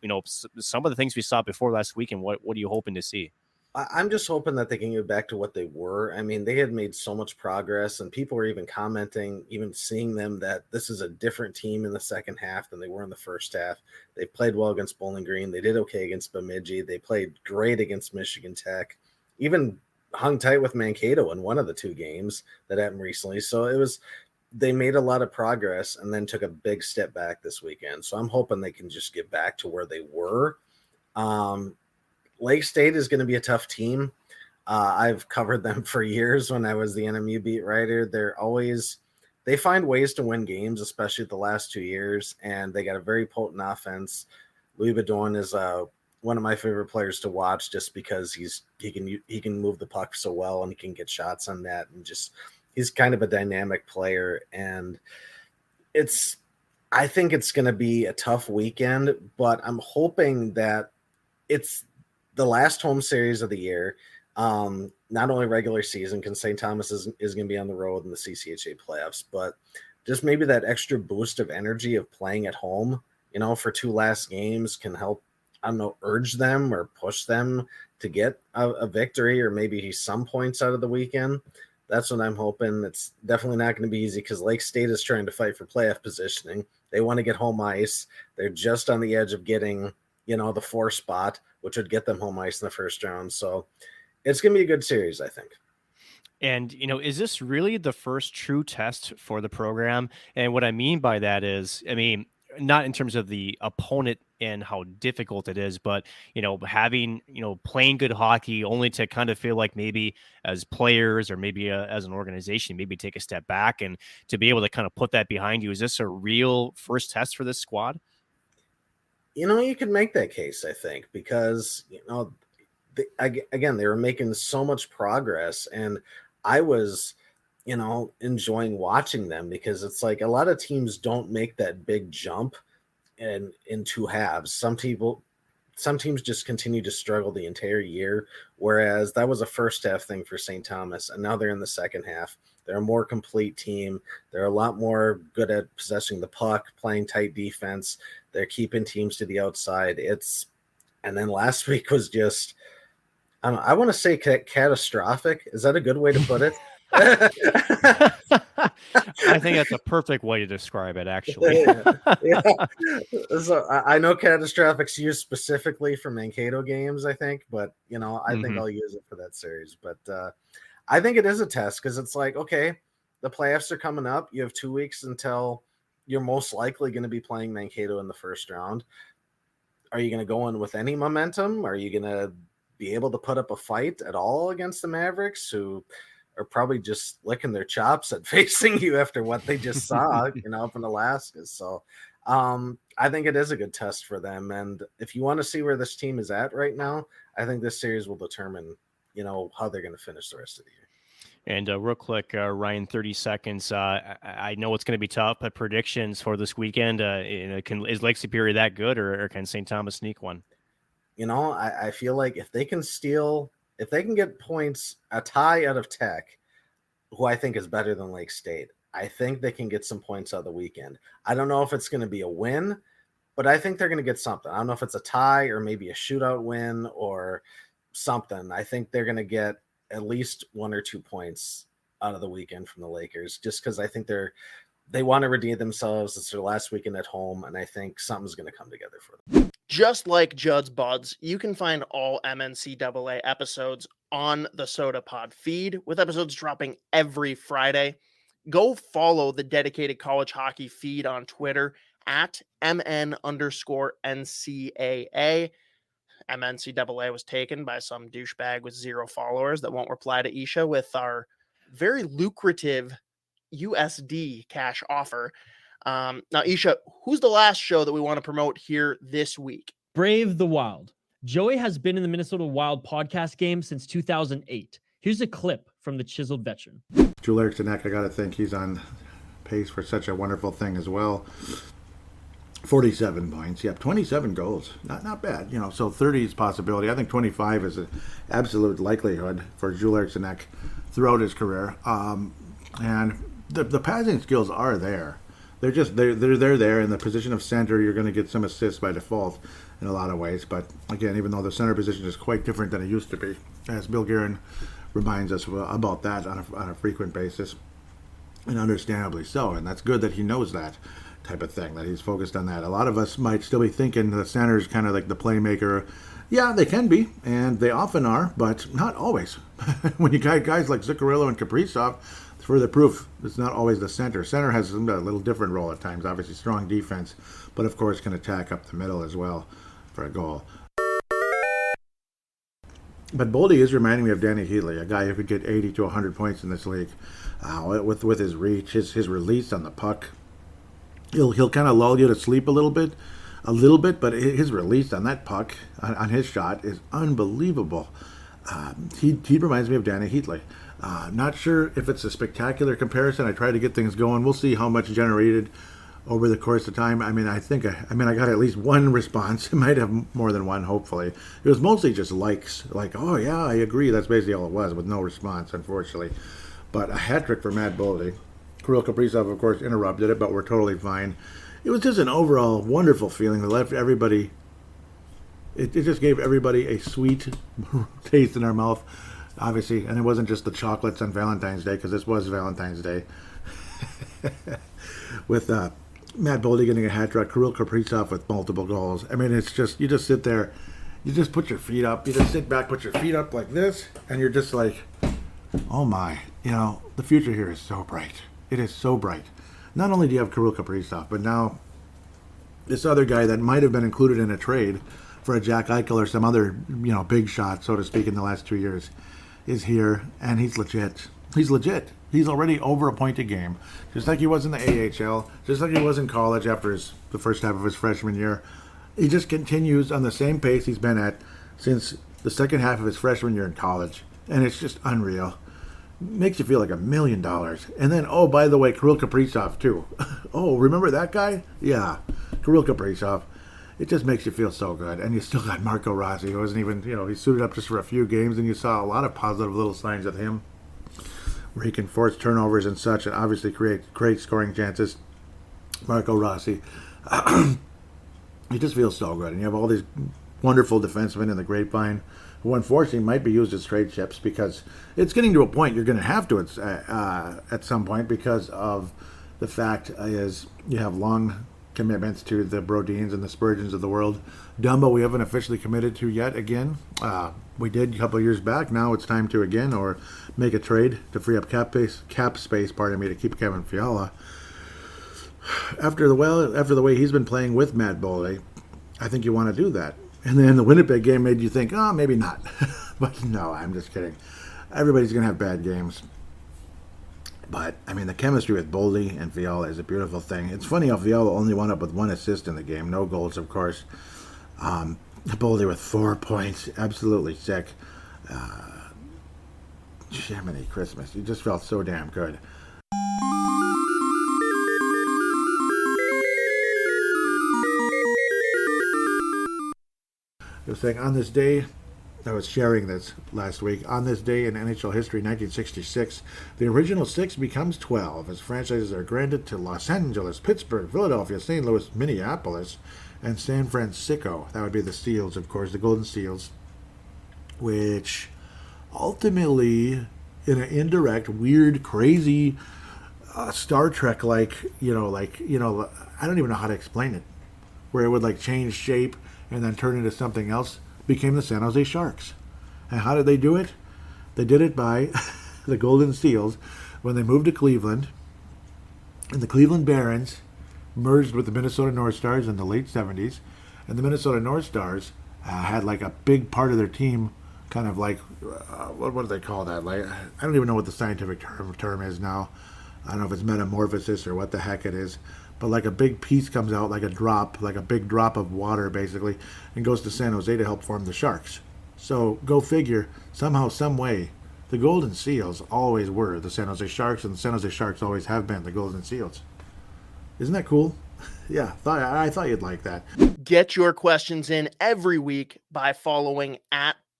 some of the things we saw before last weekend, what are you hoping to see? I'm just hoping that they can get back to what they were. I mean, they had made so much progress, and people were even commenting, even seeing them, that this is a different team in the second half than they were in the first half. They played well against Bowling Green. They did okay against Bemidji. They played great against Michigan Tech, even hung tight with Mankato in one of the 2 games that happened recently. So they made a lot of progress and then took a big step back this weekend. So I'm hoping they can just get back to where they were. Lake State is going to be a tough team. I've covered them for years when I was the NMU beat writer. They find ways to win games, especially the last 2 years, and they got a very potent offense. Louis Bedouin is one of my favorite players to watch, just because he can move the puck so well, and he can get shots on net, and he's kind of a dynamic player. And I think it's going to be a tough weekend, but I'm hoping that it's the last home series of the year. Not only regular season, because St. Thomas is going to be on the road in the CCHA playoffs, but just maybe that extra boost of energy of playing at home, for 2 last games can help, urge them or push them to get a victory, or maybe some points out of the weekend. That's what I'm hoping. It's definitely not going to be easy, because Lake State is trying to fight for playoff positioning. They want to get home ice. They're just on the edge of getting, the 4 spot, which would get them home ice in the first round. So it's going to be a good series, I think. And, is this really the first true test for the program? And what I mean by that is, not in terms of the opponent and how difficult it is, but, having, playing good hockey only to kind of feel like maybe as players or maybe as an organization, maybe take a step back and to be able to kind of put that behind you. Is this a real first test for this squad? You could make that case, I think, because, they were making so much progress, and I was, enjoying watching them, because it's like a lot of teams don't make that big jump in 2 halves. Some teams just continue to struggle the entire year, whereas that was a first half thing for St. Thomas, and now they're in the second half. They're a more complete team. They're a lot more good at possessing the puck, playing tight defense. They're keeping teams to the outside. And then last week was just, I want to say catastrophic. Is that a good way to put it? I think that's a perfect way to describe it, actually. Yeah. So I know Catastrophics used specifically for Mankato games, I think, but I think I'll use it for that series. But I think it is a test because it's like, okay, the playoffs are coming up. You have 2 weeks until you're most likely going to be playing Mankato in the first round. Are you going to go in with any momentum? Are you going to be able to put up a fight at all against the Mavericks, who are probably just licking their chops at facing you after what they just saw, up in Alaska? So I think it is a good test for them. And if you want to see where this team is at right now, I think this series will determine, how they're going to finish the rest of the year. And real quick, Ryan, 30 seconds. I know it's going to be tough, but predictions for this weekend, is Lake Superior that good, or can St. Thomas sneak one? I feel like if they can get points, a tie out of Tech, who I think is better than Lake State, I think they can get some points out of the weekend. I don't know if it's going to be a win, but I think they're going to get something. I don't know if it's a tie or maybe a shootout win or something. I think they're going to get at least 1 or 2 points out of the weekend from the Lakers, just because I think they want to redeem themselves. It's their last weekend at home, and I think something's going to come together for them. Just like Judd's Budds, you can find all MNCAA episodes on the Sota Pod feed, with episodes dropping every Friday. Go follow the dedicated college hockey feed on Twitter at MN_NCAA. MNCAA was taken by some douchebag with 0 followers that won't reply to Isha with our very lucrative USD cash offer. Now, Isha, who's the last show that we want to promote here this week? Brave the Wild. Joey has been in the Minnesota Wild podcast game since 2008. Here's a clip from the chiseled veteran. Jule Eriksson-Ek, I got to think he's on pace for such a wonderful thing as well. 47 points. Yep, 27 goals. Not bad. So 30 is a possibility. I think 25 is an absolute likelihood for Jule Eriksson-Ek throughout his career. And the passing skills are there. They're there in the position of center. You're going to get some assists by default in a lot of ways. But again, even though the center position is quite different than it used to be, as Bill Guerin reminds us about that on a frequent basis, and understandably so. And that's good that he knows that type of thing, that he's focused on that. A lot of us might still be thinking the center is kind of like the playmaker. Yeah, they can be, and they often are, but not always. When you got guys like Zuccarello and Kaprizov, it's further proof it's not always the center. Center has a little different role at times. Obviously strong defense, but of course can attack up the middle as well for a goal. But Boldy is reminding me of Danny Heatley, a guy who could get 80 to 100 points in this league. With his reach, his release on the puck. He'll kind of lull you to sleep a little bit, but his release on that puck, on his shot, is unbelievable. He reminds me of Danny Heatley. Not sure if it's a spectacular comparison. I try to get things going. We'll see how much generated over the course of time. I got at least one response. I might have more than one, hopefully. It was mostly just likes, like, oh yeah, I agree. That's basically all it was, with no response, unfortunately. But a hat trick for Matt Boldy. Kirill Kaprizov, of course, interrupted it, but we're totally fine. It was just an overall wonderful feeling that left everybody. It just gave everybody a sweet taste in our mouth, obviously. And it wasn't just the chocolates on Valentine's Day, because this was Valentine's Day. With Matt Boldy getting a hat trick, Kirill Kaprizov with multiple goals. I mean, it's just, you just sit there, you just put your feet up, you just sit back, put your feet up like this, and you're just like, oh my, the future here is so bright. It is so bright. Not only do you have Kirill Kaprizov, but now this other guy that might have been included in a trade for a Jack Eichel or some other, big shot, so to speak, in the last 2 years, is here, and he's legit. He's legit. He's already over a point a game, just like he was in the AHL, just like he was in college after the first half of his freshman year. He just continues on the same pace he's been at since the second half of his freshman year in college, and it's just unreal. Makes you feel like $1 million. And then, oh, by the way, Kirill Kaprizov, too. Oh, remember that guy? Yeah, Kirill Kaprizov. It just makes you feel so good. And you still got Marco Rossi, who wasn't even, he suited up just for a few games, and you saw a lot of positive little signs of him, where he can force turnovers and such, and obviously create great scoring chances. Marco Rossi. It just feels so good. And you have all these wonderful defensemen in the grapevine who unfortunately might be used as trade chips, because it's getting to a point you're going to have to at some point, because of the fact is you have long commitments to the Brodins and the Spurgeons of the world. Dumbo we haven't officially committed to yet again. We did a couple of years back. Now it's time to again, or make a trade to free up cap space, to keep Kevin Fiala. After the way he's been playing with Matt Boldy, I think you want to do that. And then the Winnipeg game made you think, oh, maybe not. But no, I'm just kidding. Everybody's going to have bad games. But, I mean, the chemistry with Boldy and Fiala is a beautiful thing. It's funny how Fiala only wound up with 1 assist in the game. No goals, of course. Boldy with 4 points. Absolutely sick. Jiminy Christmas. He just felt so damn good. I was saying, on this day, I was sharing this last week, on this day in NHL history, 1966, the original 6 becomes 12 as franchises are granted to Los Angeles, Pittsburgh, Philadelphia, St. Louis, Minneapolis, and San Francisco. That would be the Seals, of course, the Golden Seals, which ultimately, in an indirect, weird, crazy, Star Trek I don't even know how to explain it, where it would change shape and then turn into something else, became the San Jose Sharks. And how did they do it? They did it by the Golden Seals when they moved to Cleveland, and the Cleveland Barons merged with the Minnesota North Stars in the late 70s, and the Minnesota North Stars had a big part of their team kind of what do they call that? I don't even know what the scientific term is now. I don't know if it's metamorphosis or what the heck it is. But a big piece comes out, a big drop of water, basically, and goes to San Jose to help form the Sharks. So go figure, somehow, some way, the Golden Seals always were the San Jose Sharks, and the San Jose Sharks always have been the Golden Seals. Isn't that cool? Yeah, I thought you'd like that. Get your questions in every week by following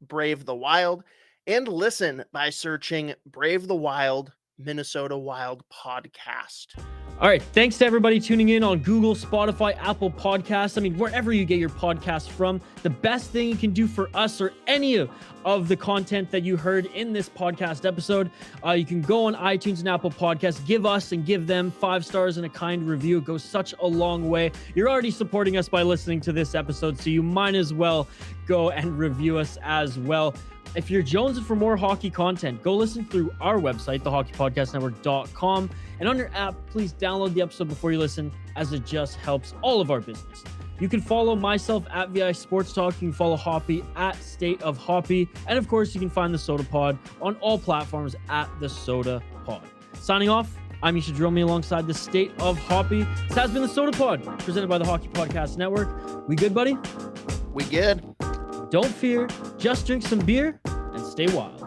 @BraveTheWild, and listen by searching Brave the Wild Minnesota Wild podcast. All right. Thanks to everybody tuning in on Google, Spotify, Apple Podcasts. I mean, wherever you get your podcasts from, the best thing you can do for us or any of the content that you heard in this podcast episode, you can go on iTunes and Apple Podcasts, give us and give them 5 stars and a kind review. It goes such a long way. You're already supporting us by listening to this episode, so you might as well go and review us as well. If you're jonesing for more hockey content, go listen through our website, thehockeypodcastnetwork.com. And on your app, please download the episode before you listen, as it just helps all of our business. You can follow myself at VI Sports Talk. You can follow Hoppy at State of Hoppy. And of course, you can find the Sota Pod on all platforms at the Sota Pod. Signing off, I'm Misha Dromi alongside the State of Hoppy. This has been the Sota Pod, presented by the Hockey Podcast Network. We good, buddy? We good. Don't fear, just drink some beer and stay wild.